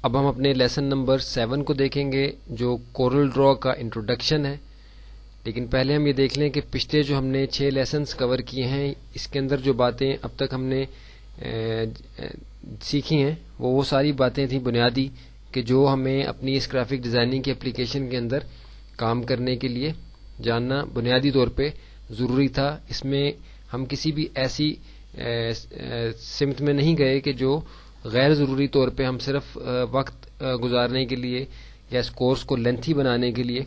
اب ہم اپنے لیسن نمبر 7 کو دیکھیں گے جو کورل ڈرا کا انٹروڈکشن ہے. لیکن پہلے ہم یہ دیکھ لیں کہ پچھلے جو ہم نے 6 لیسنز کور کیے ہیں اس کے اندر جو باتیں اب تک ہم نے سیکھی ہیں وہ ساری باتیں تھیں بنیادی کہ جو ہمیں اپنی اس گرافک ڈیزائننگ کی اپلیکیشن کے اندر کام کرنے کے لیے جاننا بنیادی طور پہ ضروری تھا. اس میں ہم کسی بھی ایسی سمت میں نہیں گئے کہ جو غیر ضروری طور پہ ہم صرف وقت گزارنے کے لیے یا اس کورس کو لینتھی بنانے کے لیے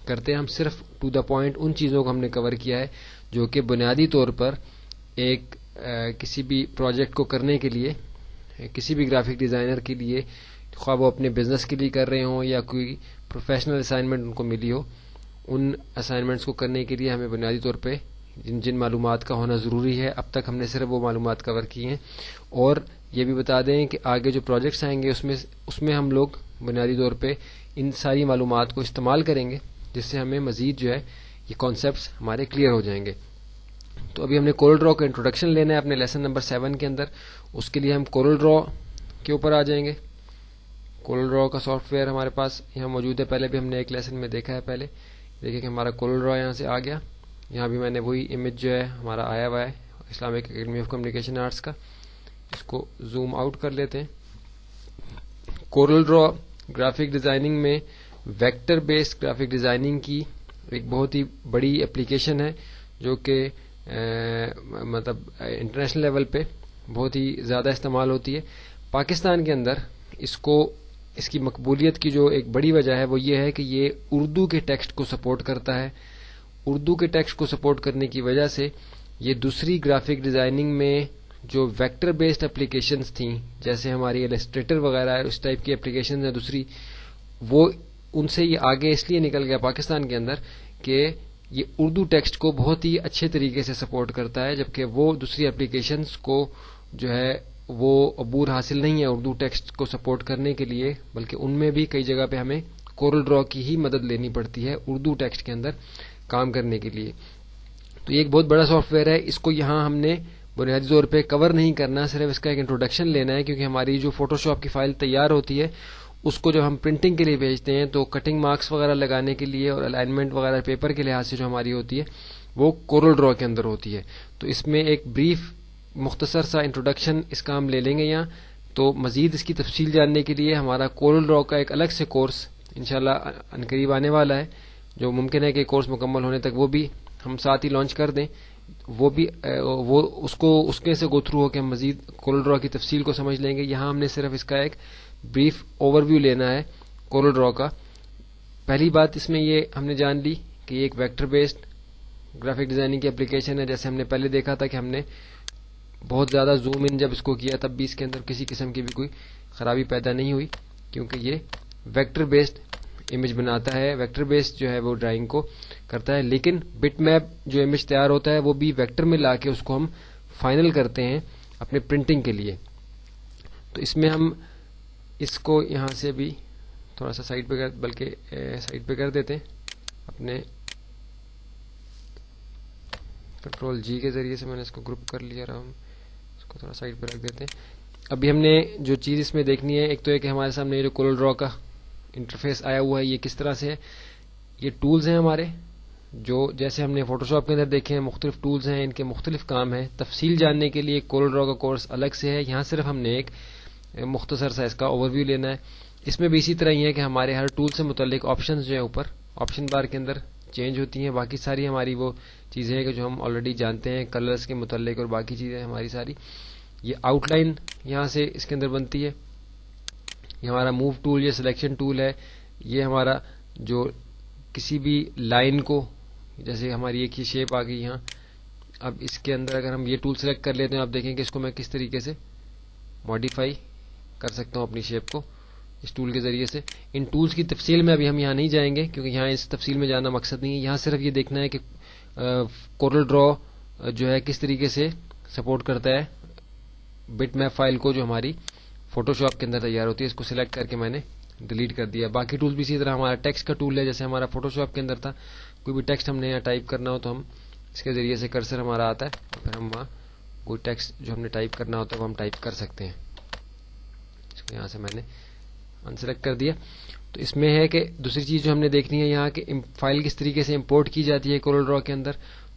کرتے ہیں. ہم صرف ٹو دا پوائنٹ ان چیزوں کو ہم نے کور کیا ہے جو کہ بنیادی طور پر ایک کسی بھی پروجیکٹ کو کرنے کے لیے کسی بھی گرافک ڈیزائنر کے لیے خواہ وہ اپنے بزنس کے لیے کر رہے ہوں یا کوئی پروفیشنل اسائنمنٹ ان کو ملی ہو, ان اسائنمنٹس کو کرنے کے لیے ہمیں بنیادی طور پہ جن معلومات کا ہونا ضروری ہے اب تک ہم نے صرف وہ معلومات کور کی ہیں. اور یہ بھی بتا دیں کہ آگے جو پروجیکٹس آئیں گے اس میں ہم لوگ بنیادی طور پہ ان ساری معلومات کو استعمال کریں گے جس سے ہمیں مزید جو ہے یہ کانسیپٹس ہمارے کلیئر ہو جائیں گے. تو ابھی ہم نے کورل ڈرا کا انٹروڈکشن لینا ہے اپنے لیسن نمبر 7 کے اندر. اس کے لیے ہم کورل ڈرا کے اوپر آ جائیں گے. کورل ڈرا کا سافٹ ویئر ہمارے پاس یہاں موجود ہے, پہلے بھی ہم نے ایک لیسن میں دیکھا ہے. پہلے دیکھیں کہ ہمارا کورل ڈرا یہاں سے آ گیا. یہاں بھی میں نے وہی امیج جو ہے ہمارا آیا ہوا ہے Islamic academy of communication arts کا. اس کو زوم آؤٹ کر لیتے ہیں. کورل ڈرا گرافک ڈیزائننگ میں ویکٹر بیسڈ گرافک ڈیزائننگ کی ایک بہت ہی بڑی اپلیکیشن ہے جو کہ مطلب انٹرنیشنل لیول پہ بہت ہی زیادہ استعمال ہوتی ہے. پاکستان کے اندر اس کی مقبولیت کی جو ایک بڑی وجہ ہے وہ یہ ہے کہ یہ اردو کے ٹیکسٹ کو سپورٹ کرتا ہے. اردو کے ٹیکسٹ کو سپورٹ کرنے کی وجہ سے یہ دوسری گرافک ڈیزائننگ میں جو ویکٹر بیسڈ اپلیکیشنز تھیں جیسے ہماری ایلسٹریٹر وغیرہ ہے, اس ٹائپ کی اپلیکیشنز ہیں دوسری, وہ ان سے یہ آگے اس لیے نکل گیا پاکستان کے اندر کہ یہ اردو ٹیکسٹ کو بہت ہی اچھے طریقے سے سپورٹ کرتا ہے, جبکہ وہ دوسری اپلیکیشنز کو جو ہے وہ عبور حاصل نہیں ہے اردو ٹیکسٹ کو سپورٹ کرنے کے لیے, بلکہ ان میں بھی کئی جگہ پہ ہمیں کورل ڈرا کی ہی مدد لینی پڑتی ہے اردو ٹیکسٹ کے اندر کام کرنے کے لیے. تو یہ ایک بہت بڑا سافٹ ویئر ہے. اس کو یہاں ہم نے بنیادی طور پہ کور نہیں کرنا, صرف اس کا ایک انٹروڈکشن لینا ہے کیونکہ ہماری جو فوٹو شاپ کی فائل تیار ہوتی ہے اس کو جب ہم پرنٹنگ کے لیے بھیجتے ہیں تو کٹنگ مارکس وغیرہ لگانے کے لیے اور الائنمنٹ وغیرہ پیپر کے لحاظ سے جو ہماری ہوتی ہے وہ کورل ڈرا کے اندر ہوتی ہے. تو اس میں ایک بریف مختصر سا انٹروڈکشن اس کا ہم لے لیں گے یہاں. تو مزید اس کی تفصیل جاننے کے لیے ہمارا کورل ڈرا کا ایک الگ سے کورس انشاءاللہ عنقریب آنے والا ہے, جو ممکن ہے کہ کورس مکمل ہونے تک وہ بھی ہم ساتھ ہی لانچ کر دیں. وہ اس کے سے گو تھرو ہو کے ہم مزید کورل ڈرا کی تفصیل کو سمجھ لیں گے. یہاں ہم نے صرف اس کا ایک بریف اوور ویو لینا ہے کورل ڈرا کا. پہلی بات اس میں یہ ہم نے جان لی کہ یہ ایک ویکٹر بیسڈ گرافک ڈیزائننگ کی اپلیکیشن ہے. جیسے ہم نے پہلے دیکھا تھا کہ ہم نے بہت زیادہ زوم ان جب اس کو کیا تب بھی اس کے اندر کسی قسم کی بھی کوئی خرابی پیدا نہیں ہوئی کیونکہ یہ ویکٹر بیسڈ امیج بناتا ہے, ویکٹر بیسڈ جو ہے وہ ڈرائنگ کو کرتا ہے. لیکن بٹ میپ جو امیج تیار ہوتا ہے وہ بھی ویکٹر میں لا کے اس کو ہم فائنل کرتے ہیں اپنے پرنٹنگ کے لیے. تو اس میں ہم اس کو یہاں سے بھی تھوڑا سا سائڈ پہ کر دیتے ہیں, اپنے کنٹرول جی کے ذریعے سے میں نے اس کو گروپ کر لیا رہا ہوں, اس کو تھوڑا سائڈ پہ رکھ دیتے ہیں. ابھی ہم نے جو چیز اس میں دیکھنی ہے ایک تو ہے کہ ہمارے سامنے یہ جو کورل ڈرا کا انٹرفیس آیا ہوا ہے یہ کس طرح سے ہے. یہ ٹولز ہیں ہمارے جو جیسے ہم نے فوٹو شاپ کے اندر دیکھے ہیں مختلف ٹولز ہیں, ان کے مختلف کام ہیں. تفصیل جاننے کے لیے کورل ڈرا کا کورس الگ سے ہے, یہاں صرف ہم نے ایک مختصر سا اس کا اوور ویو لینا ہے. اس میں بھی اسی طرح ہی ہے کہ ہمارے ہر ٹول سے متعلق آپشنز جو ہیں اوپر آپشن بار کے اندر چینج ہوتی ہیں. باقی ساری ہماری وہ چیزیں ہیں کہ جو ہم آلریڈی جانتے ہیں کلرز کے متعلق اور باقی چیزیں ہماری ساری. یہ آؤٹ لائن یہاں سے اس کے اندر بنتی ہے. یہ ہمارا موو ٹول یا سلیکشن ٹول ہے. یہ ہمارا جو کسی بھی لائن کو جیسے ہماری ایک ہی شیپ آ گئی یہاں, اب اس کے اندر اگر ہم یہ ٹول سلیکٹ کر لیتے ہیں آپ دیکھیں کہ اس کو میں کس طریقے سے ماڈیفائی کر سکتا ہوں اپنی شیپ کو اس ٹول کے ذریعے سے. ان ٹولز کی تفصیل میں ابھی ہم یہاں نہیں جائیں گے کیونکہ یہاں اس تفصیل میں جانا مقصد نہیں ہے. یہاں صرف یہ دیکھنا ہے کہ کورل ڈرا جو ہے کس طریقے سے سپورٹ کرتا ہے بٹ میپ فائل کو جو ہماری فوٹو شاپ کے اندر تیار ہوتی ہے. اس کو سلیکٹ کر کے میں نے ڈیلیٹ کر دیا. باقی ٹول بھی اسی طرح ہمارا ٹیکسٹ کا ٹول ہے جیسے ہمارا فوٹو شاپ کے اندر تھا. کوئی بھی ٹیکسٹ ہم نے یہاں ٹائپ کرنا ہو تو ہم اس کے ذریعے سے کرسر ہمارا آتا ہے اور پھر ہم وہاں کوئی ٹیکسٹ جو ہم نے ٹائپ کرنا ہوتا ہے وہ ہم ٹائپ کر سکتے ہیں. اس کو یہاں سے میں نے انسلیکٹ کر دیا. تو اس میں ہے کہ دوسری چیز جو ہم نے دیکھنی ہے یہاں کہ فائل کس طریقے سے امپورٹ کی جاتی ہے کورل ڈرا کے اندر.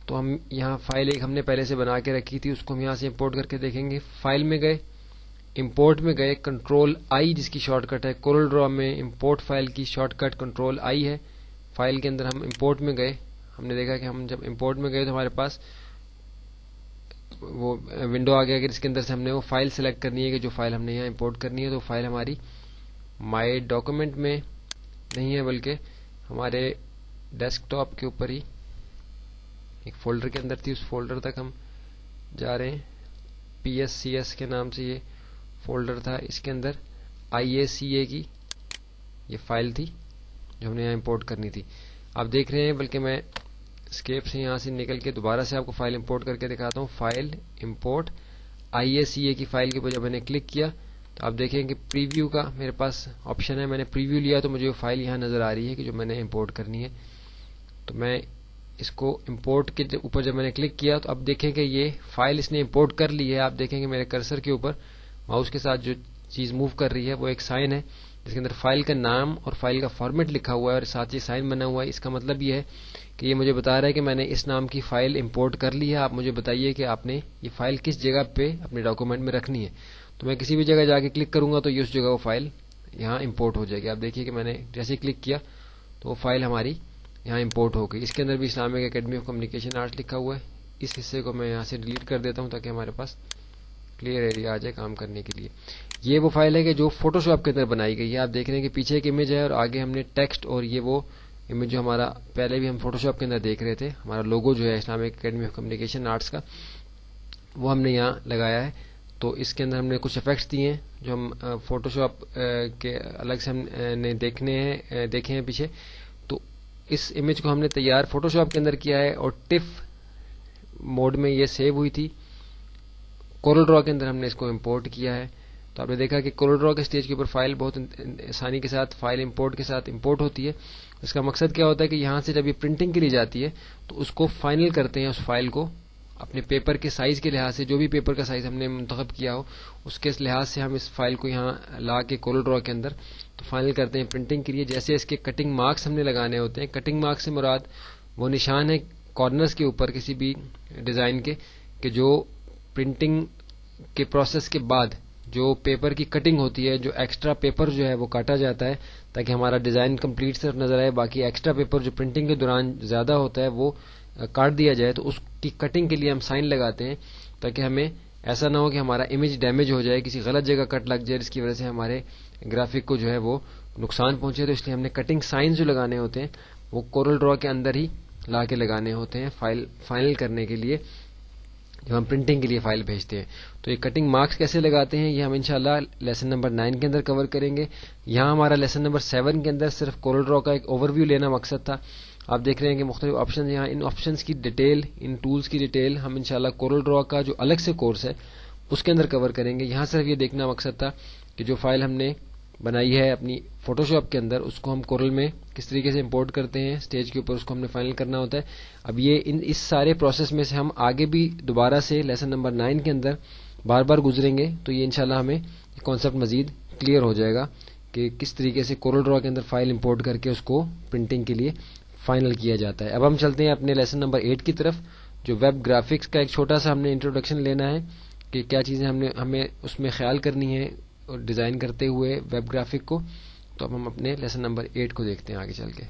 تو ہم یہاں فائل ایک ہم نے پہلے سے بنا کے رکھی تھی, اس کو ہم یہاں سے امپورٹ کر کے دیکھیں گے. فائل میں گئے, امپورٹ میں گئے, کنٹرول آئی جس کی شارٹ کٹ ہے. کورل ڈرا میں امپورٹ فائل کی شارٹ کٹ کنٹرول آئی ہے. فائل کے اندر ہم امپورٹ میں گئے, ہم نے دیکھا کہ ہم جب امپورٹ میں گئے تو ہمارے پاس وہ ونڈو آ گیا کہ اس کے اندر سے ہم نے وہ فائل سلیکٹ کرنی ہے کہ جو فائل ہم نے یہاں امپورٹ کرنی ہے. تو فائل ہماری مائی ڈاکومنٹ میں نہیں ہے بلکہ ہمارے ڈیسک ٹاپ کے اوپر ہی ایک فولڈر کے اندر تھی. اس فولڈر تک ہم جا رہے ہیں. PSCS کے نام سے یہ فولڈر تھا, اس کے اندر IACA کی یہ فائل تھی جو ہم نے یہاں امپورٹ کرنی تھی. آپ دیکھ رہے ہیں, بلکہ میں اسکیپ سے یہاں سے نکل کے دوبارہ سے آپ کو فائل امپورٹ کر کے دکھاتا ہوں. فائل امپورٹ IACA کی فائل کے اوپر جب میں نے کلک کیا تو آپ دیکھیں کہ پریویو کا میرے پاس آپشن ہے. میں نے پریویو لیا تو مجھے وہ فائل یہاں نظر آ رہی ہے کہ جو میں نے امپورٹ کرنی ہے. تو میں اس کو امپورٹ کے اوپر جب میں نے کلک کیا تو اب دیکھیں کہ یہ فائل اس نے امپورٹ کر لی ہے. آپ دیکھیں کہ میرے کرسر کے اوپر ماؤس کے ساتھ جو چیز موو کر رہی ہے وہ ایک سائن ہے جس کے اندر فائل کا نام اور فائل کا فارمیٹ لکھا ہوا ہے اور ساتھ یہ سائن بنا ہوا ہے. اس کا مطلب یہ ہے کہ یہ مجھے بتا رہا ہے کہ میں نے اس نام کی فائل امپورٹ کر لی ہے. آپ مجھے بتائیے کہ آپ نے یہ فائل کس جگہ پہ اپنے ڈاکومنٹ میں رکھنی ہے. تو میں کسی بھی جگہ جا کے کلک کروں گا تو یہ اس جگہ وہ فائل یہاں امپورٹ ہو جائے گی. آپ دیکھیے کہ میں نے جیسے کلک کیا تو وہ فائل ہماری یہاں امپورٹ ہو گئی. اس کے اندر بھی Islamic academy of communication arts لکھا ہوا ہے. اس حصے کو میں یہاں سے ڈیلیٹ کر دیتا ہوں تاکہ ہمارے پاس کلیئر ایریا آ جائے کام کرنے کے لیے. یہ وہ فائل ہے کہ جو فوٹو شاپ کے اندر بنائی گئی ہے. آپ دیکھ رہے ہیں کہ پیچھے ایک امیج ہے اور آگے ہم نے ٹیکسٹ, اور یہ وہ امیج جو ہمارا پہلے بھی ہم فوٹو شاپ کے اندر دیکھ رہے تھے, ہمارا لوگو جو ہے Islamic academy of communication arts کا, وہ ہم نے یہاں لگایا ہے. تو اس کے اندر ہم نے کچھ افیکٹس دیے ہیں جو ہم فوٹو شاپ کے الگ سے ہم نے دیکھے ہیں پیچھے. تو اس امیج کو ہم نے تیار فوٹو شاپ کے اندر کیا ہے اور ٹف موڈ میں یہ سیو ہوئی تھی. کورل ڈرا کے اندر ہم نے اس کو امپورٹ کیا ہے. تو آپ نے دیکھا کہ کورل ڈرا کے اسٹیج کے اوپر فائل بہت آسانی کے ساتھ فائل امپورٹ کے ساتھ امپورٹ ہوتی ہے. اس کا مقصد کیا ہوتا ہے کہ یہاں سے جب یہ پرنٹنگ کے لیے جاتی ہے تو اس کو فائنل کرتے ہیں, اس فائل کو اپنے پیپر کے سائز کے لحاظ سے, جو بھی پیپر کا سائز ہم نے منتخب کیا ہو اس کے لحاظ سے ہم اس فائل کو یہاں لا کے کورل ڈرا کے اندر تو فائنل کرتے ہیں پرنٹنگ کے لیے. جیسے اس کے کٹنگ مارکس ہم نے لگانے ہوتے ہیں. کٹنگ مارکس سے مراد وہ نشان ہے کارنرز کے اوپر کسی بھی ڈیزائن کے کہ جو پرنٹنگ کے پروسیس کے بعد جو پیپر کی کٹنگ ہوتی ہے, جو ایکسٹرا پیپر جو ہے وہ کاٹا جاتا ہے تاکہ ہمارا ڈیزائن کمپلیٹ صرف نظر آئے, باقی ایکسٹرا پیپر جو پرنٹنگ کے دوران زیادہ ہوتا ہے وہ کاٹ دیا جائے. تو اس کی کٹنگ کے لیے ہم سائن لگاتے ہیں تاکہ ہمیں ایسا نہ ہو کہ ہمارا امیج ڈیمیج ہو جائے, کسی غلط جگہ کٹ لگ جائے جس کی وجہ سے ہمارے گرافک کو جو ہے وہ نقصان پہنچے. تو اس لیے ہم نے کٹنگ سائنز جو لگانے ہوتے ہیں وہ کورل ڈرا کے اندر ہی لا کے لگانے ہوتے ہیں فائل فائنل کرنے کے لیے جب ہم پرنٹنگ کے لیے فائل بھیجتے ہیں. تو یہ کٹنگ مارکس کیسے لگاتے ہیں یہ ہم انشاءاللہ لیسن نمبر 9 کے اندر کور کریں گے. یہاں ہمارا لیسن نمبر 7 کے اندر صرف کورل ڈرا کا ایک اوور ویو لینا مقصد تھا. آپ دیکھ رہے ہیں کہ مختلف آپشنز, یہاں ان آپشنز کی ڈیٹیل, ان ٹولز کی ڈیٹیل ہم انشاءاللہ کورل ڈرا کا جو الگ سے کورس ہے اس کے اندر کور کریں گے. یہاں صرف یہ دیکھنا مقصد تھا کہ جو فائل ہم نے بنائی ہے اپنی فوٹو شاپ کے اندر اس کو ہم کورل میں کس طریقے سے امپورٹ کرتے ہیں اسٹیج کے اوپر, اس کو ہم نے فائنل کرنا ہوتا ہے. اب یہ اس سارے پروسیس میں سے ہم آگے بھی دوبارہ سے لیسن نمبر 9 کے اندر بار بار گزریں گے تو یہ انشاءاللہ ہمیں کانسیپٹ مزید کلیئر ہو جائے گا کہ کس طریقے سے کورل ڈرا کے اندر فائل امپورٹ کر کے اس کو پرنٹنگ کے لیے فائنل کیا جاتا ہے. اب ہم چلتے ہیں اپنے لیسن نمبر 8 کی طرف جو ویب گرافکس کا ایک چھوٹا سا ہم نے انٹروڈکشن لینا ہے کہ کیا چیزیں ہمیں اس میں خیال کرنی ہے اور ڈیزائن کرتے ہوئے ویب گرافک کو. تو اب ہم اپنے لیسن نمبر 8 کو دیکھتے ہیں آگے چل کے.